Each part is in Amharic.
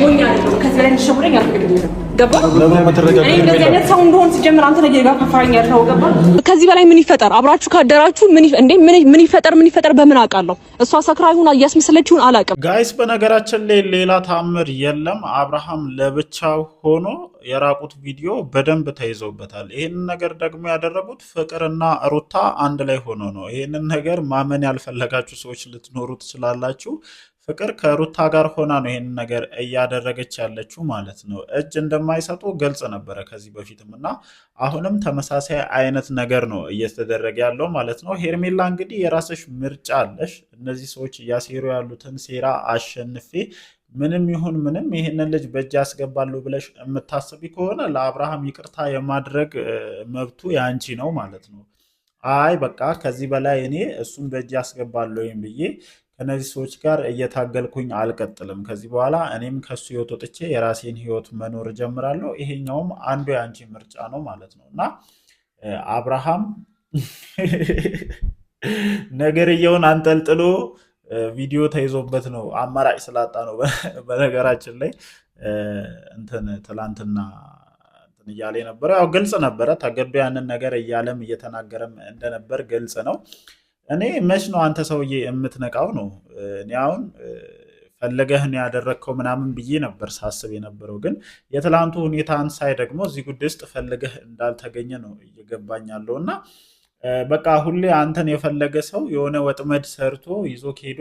ሞኝ አይደለም። ከዚህ በላይ እንድትሸውደኝ አልፈቅድልህም። ገባህ? እኔ እንደዚህ አይነት ሰው እንደሆን ሲጀምር አንተ ነህ ጋር ከፋኝ ያለው። ገባህ? ከዚህ በላይ ምን ይፈጠር? አብራችሁ ካደራችሁ ምን ይፈጠር በምን አውቃለሁ? እሷ ሰክራ ይሁን እያስመሰለችውን አላውቅም። ጋይስ በነገራችን ላይ ሌላ ታምር የለም። አብርሃም ለብቻው ሆኖ የራቁት ቪዲዮ በደንብ ተይዞበታል። ይህንን ነገር ደግሞ ያደረጉት ፍቅርና ሩታ አንድ ላይ ሆኖ ነው። ይህንን ነገር ማመን ያልፈለጋችሁ ሰዎች ልትኖሩ ትችላላችሁ። ፍቅር ከሩታ ጋር ሆና ነው ይህንን ነገር እያደረገች ያለችው ማለት ነው። እጅ እንደማይሰጡ ግልጽ ነበረ ከዚህ በፊትም እና አሁንም ተመሳሳይ አይነት ነገር ነው እየተደረገ ያለው ማለት ነው። ሄርሜላ እንግዲህ የራስሽ ምርጫ አለሽ። እነዚህ ሰዎች እያሴሩ ያሉትን ሴራ አሸንፌ ምንም ይሁን ምንም ይህንን ልጅ በእጅ ያስገባለሁ ብለሽ የምታስቢ ከሆነ ለአብርሃም ይቅርታ የማድረግ መብቱ ያንቺ ነው ማለት ነው። አይ በቃ ከዚህ በላይ እኔ እሱን በእጅ ያስገባለሁ ብዬ ከነዚህ ሰዎች ጋር እየታገልኩኝ አልቀጥልም። ከዚህ በኋላ እኔም ከሱ ህይወት ወጥቼ የራሴን ህይወት መኖር ጀምራለሁ። ይሄኛውም አንዱ የአንቺ ምርጫ ነው ማለት ነው እና አብርሃም ነገርየውን አንጠልጥሎ ቪዲዮ ተይዞበት ነው። አማራጭ ስላጣ ነው። በነገራችን ላይ ትላንትና እያለ ነበረ። ያው ግልጽ ነበረ። ተገዶ ያንን ነገር እያለም እየተናገረም እንደነበር ግልጽ ነው። እኔ መች ነው አንተ ሰውዬ የምትነቃው ነው። እኔ አሁን ፈለገህን ያደረግከው ምናምን ብዬ ነበር ሳስብ የነበረው፣ ግን የትላንቱ ሁኔታን ሳይ ደግሞ እዚህ ጉዳይ ውስጥ ፈልገህ እንዳልተገኘ ነው እየገባኝ ያለው እና በቃ ሁሌ አንተን የፈለገ ሰው የሆነ ወጥመድ ሰርቶ ይዞ ሄዶ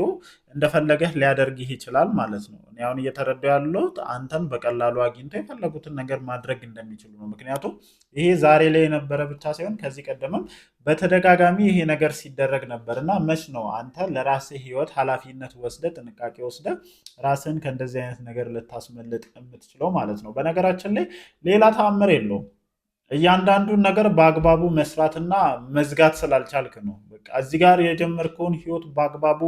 እንደፈለገህ ሊያደርግህ ይችላል ማለት ነው። እኔ አሁን እየተረዳሁ ያለሁት አንተን በቀላሉ አግኝቶ የፈለጉትን ነገር ማድረግ እንደሚችሉ ነው። ምክንያቱም ይሄ ዛሬ ላይ የነበረ ብቻ ሳይሆን ከዚህ ቀደምም በተደጋጋሚ ይሄ ነገር ሲደረግ ነበር እና መች ነው አንተ ለራስህ ህይወት ኃላፊነት ወስደ ጥንቃቄ ወስደ ራስህን ከእንደዚህ አይነት ነገር ልታስመልጥ የምትችለው ማለት ነው። በነገራችን ላይ ሌላ ተአምር የለውም። እያንዳንዱን ነገር በአግባቡ መስራትና መዝጋት ስላልቻልክ ነው። በቃ እዚህ ጋር የጀመርከውን ህይወት በአግባቡ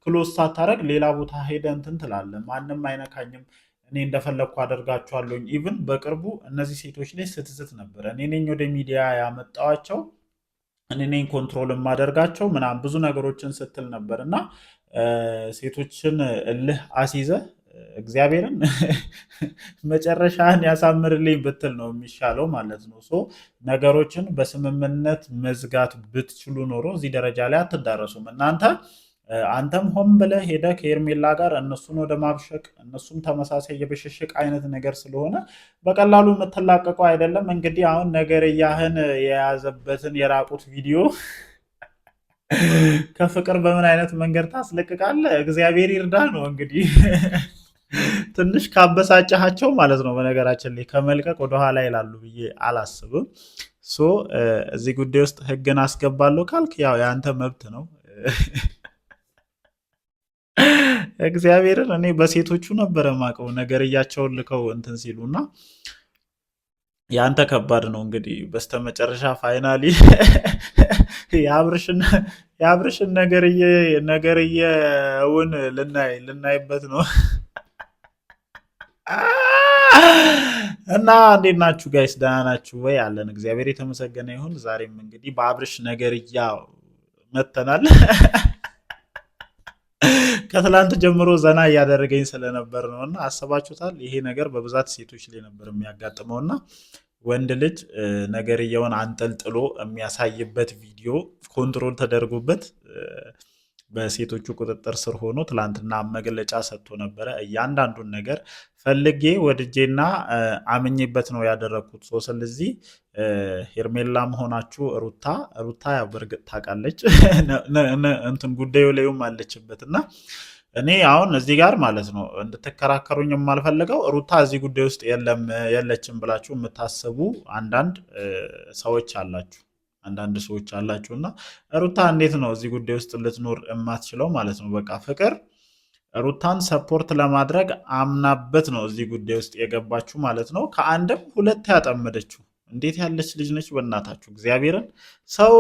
ክሎዝ ሳታደርግ ሌላ ቦታ ሄደ እንትን ትላለህ። ማንም አይነካኝም፣ እኔ እንደፈለግኩ አደርጋቸዋለሁኝ። ኢቭን በቅርቡ እነዚህ ሴቶች ላይ ስትስት ነበር። እኔ ነኝ ወደ ሚዲያ ያመጣዋቸው፣ እኔ ነኝ ኮንትሮል የማደርጋቸው ምናምን ብዙ ነገሮችን ስትል ነበር እና ሴቶችን እልህ አስይዘ እግዚአብሔርን መጨረሻን ያሳምርልኝ ብትል ነው የሚሻለው ማለት ነው። ነገሮችን በስምምነት መዝጋት ብትችሉ ኖሮ እዚህ ደረጃ ላይ አትዳረሱም እናንተ። አንተም ሆን ብለህ ሄደህ ከሄርሜላ ጋር እነሱን ወደ ማብሸቅ፣ እነሱም ተመሳሳይ የብሽሽቅ አይነት ነገር ስለሆነ በቀላሉ የምትላቀቀው አይደለም። እንግዲህ አሁን ነገርያህን የያዘበትን የራቁት ቪዲዮ ከፍቅር በምን አይነት መንገድ ታስለቅቃለህ? እግዚአብሔር ይርዳ ነው እንግዲህ። ትንሽ ካበሳጨሃቸው ማለት ነው። በነገራችን ላይ ከመልቀቅ ወደኋላ ይላሉ ብዬ አላስብም። እዚህ ጉዳይ ውስጥ ህግን አስገባለሁ ካልክ ያው የአንተ መብት ነው። እግዚአብሔርን እኔ በሴቶቹ ነበረ ማቀው ነገርያቸውን ልከው እንትን ሲሉና ያንተ ከባድ ነው እንግዲህ በስተመጨረሻ ፋይናሊ የአብርሽን ነገርየውን ልናይበት ነው። እና እንዴት ናችሁ ጋይስ? ደህና ናችሁ ወይ? አለን እግዚአብሔር የተመሰገነ ይሁን። ዛሬም እንግዲህ በአብርሽ ነገርያ መተናል። ከትላንት ጀምሮ ዘና እያደረገኝ ስለነበር ነው እና አሰባችሁታል። ይሄ ነገር በብዛት ሴቶች ላይ ነበር የሚያጋጥመው እና ወንድ ልጅ ነገርየውን አንጠልጥሎ የሚያሳይበት ቪዲዮ ኮንትሮል ተደርጎበት በሴቶቹ ቁጥጥር ስር ሆኖ ትላንትና መግለጫ ሰጥቶ ነበረ። እያንዳንዱን ነገር ፈልጌ ወድጄና አምኜበት ነው ያደረግኩት። ስለዚህ ሄርሜላ መሆናችሁ ሩታ ያው በእርግጥ ታውቃለች እንትን ጉዳዩ ላይም አለችበት እና እኔ አሁን እዚህ ጋር ማለት ነው እንድትከራከሩኝ የማልፈልገው ሩታ እዚህ ጉዳይ ውስጥ የለችም ብላችሁ የምታስቡ አንዳንድ ሰዎች አላችሁ እና ሩታ እንዴት ነው እዚህ ጉዳይ ውስጥ ልትኖር የማትችለው ማለት ነው? በቃ ፍቅር ሩታን ሰፖርት ለማድረግ አምናበት ነው እዚህ ጉዳይ ውስጥ የገባችሁ ማለት ነው። ከአንድም ሁለት ያጠመደችው እንዴት ያለች ልጅ ነች በእናታችሁ እግዚአብሔርን። ሰው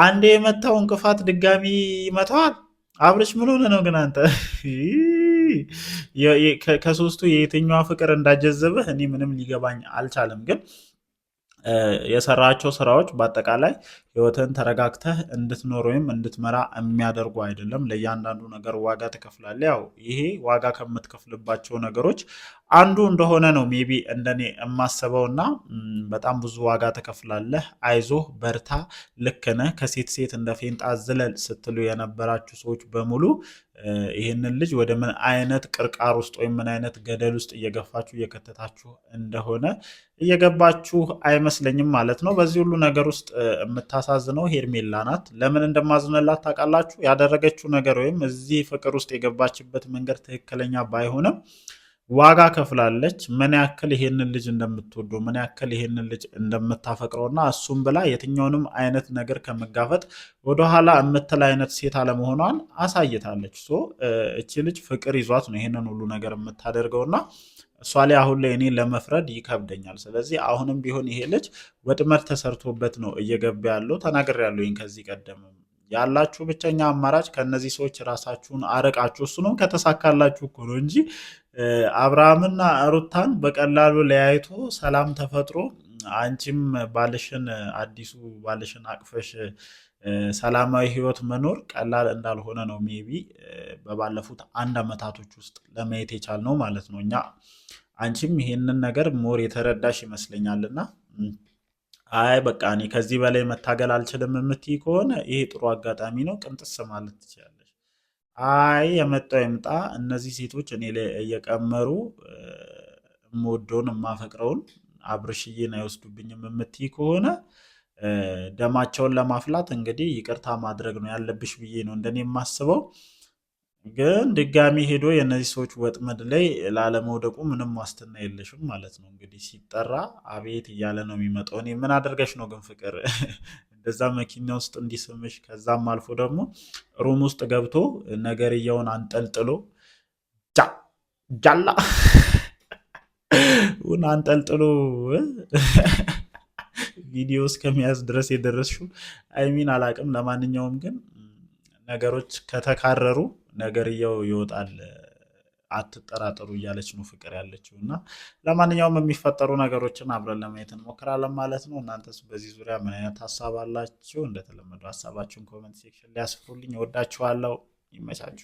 አንዴ የመታው እንቅፋት ድጋሚ ይመታዋል። አብርሽ ምን ሆነ ነው ግን አንተ? ከሶስቱ የየትኛዋ ፍቅር እንዳጀዘበህ እኔ ምንም ሊገባኝ አልቻለም። ግን የሰራቸው ስራዎች በአጠቃላይ ህይወትን ተረጋግተህ እንድትኖር ወይም እንድትመራ የሚያደርጉ አይደለም። ለእያንዳንዱ ነገር ዋጋ ትከፍላለህ። ያው ይሄ ዋጋ ከምትከፍልባቸው ነገሮች አንዱ እንደሆነ ነው ሜቢ እንደኔ የማስበው እና በጣም ብዙ ዋጋ ትከፍላለህ። አይዞህ፣ በርታ፣ ልክ ነህ፣ ከሴት ሴት እንደ ፌንጣ ዝለል ስትሉ የነበራችሁ ሰዎች በሙሉ ይህንን ልጅ ወደ ምን አይነት ቅርቃር ውስጥ ወይም ምን አይነት ገደል ውስጥ እየገፋችሁ እየከተታችሁ እንደሆነ እየገባችሁ አይመስለኝም ማለት ነው። በዚህ ሁሉ ነገር ውስጥ የምታሳዝነው ሄርሜላ ናት። ለምን እንደማዝንላት ታውቃላችሁ? ያደረገችው ነገር ወይም እዚህ ፍቅር ውስጥ የገባችበት መንገድ ትክክለኛ ባይሆንም ዋጋ ከፍላለች። ምን ያክል ይሄንን ልጅ እንደምትወደው ምን ያክል ይሄንን ልጅ እንደምታፈቅረውና እሱም ብላ የትኛውንም አይነት ነገር ከመጋፈጥ ወደኋላ የምትል አይነት ሴት አለመሆኗን አሳይታለች። እቺ ልጅ ፍቅር ይዟት ነው ይሄንን ሁሉ ነገር የምታደርገውና እሷ ላይ አሁን ላይ እኔ ለመፍረድ ይከብደኛል። ስለዚህ አሁንም ቢሆን ይሄ ልጅ ወጥመድ ተሰርቶበት ነው እየገባ ያለው። ተናግሬያለሁ ከዚህ ቀደም ያላችሁ ብቸኛ አማራጭ ከነዚህ ሰዎች ራሳችሁን አረቃችሁ። እሱ ነው ከተሳካላችሁ እኮ ነው እንጂ አብርሃምና ሩታን በቀላሉ ለያይቶ ሰላም ተፈጥሮ አንቺም ባልሽን አዲሱ ባልሽን አቅፈሽ ሰላማዊ ህይወት መኖር ቀላል እንዳልሆነ ነው ሜቢ በባለፉት 1 ዓመታቶች ውስጥ ለማየት የቻልነው ማለት ነው። እኛ አንቺም ይሄንን ነገር ሞር የተረዳሽ ይመስለኛልና አይ በቃ እኔ ከዚህ በላይ መታገል አልችልም የምትይ ከሆነ ይሄ ጥሩ አጋጣሚ ነው፣ ቅንጥስ ማለት ትችላለች። አይ የመጣው ይምጣ፣ እነዚህ ሴቶች እኔ ላይ እየቀመሩ የምወደውን የማፈቅረውን አብርሽዬን አይወስዱብኝም የምትይ ከሆነ ደማቸውን ለማፍላት እንግዲህ ይቅርታ ማድረግ ነው ያለብሽ ብዬ ነው እንደኔ የማስበው። ግን ድጋሚ ሄዶ የእነዚህ ሰዎች ወጥመድ ላይ ላለመውደቁ ምንም ዋስትና የለሽም ማለት ነው። እንግዲህ ሲጠራ አቤት እያለ ነው የሚመጣው። እኔ ምን አደርገሽ ነው ግን ፍቅር እንደዛ መኪና ውስጥ እንዲስምሽ ከዛም አልፎ ደግሞ ሩም ውስጥ ገብቶ ነገርየውን አንጠልጥሎ ጃላ አንጠልጥሎ ቪዲዮ እስከሚያዝ ድረስ የደረስሽው አይሚን አላቅም። ለማንኛውም ግን ነገሮች ከተካረሩ ነገርየው ይወጣል፣ አትጠራጠሩ እያለች ነው ፍቅር ያለችው። እና ለማንኛውም የሚፈጠሩ ነገሮችን አብረን ለማየት እንሞክራለን ማለት ነው። እናንተስ በዚህ ዙሪያ ምን አይነት ሀሳብ አላችሁ? እንደተለመደው ሀሳባችሁን ኮመንት ሴክሽን ላይ አስፍሩልኝ። እወዳችኋለሁ። ይመቻችሁ።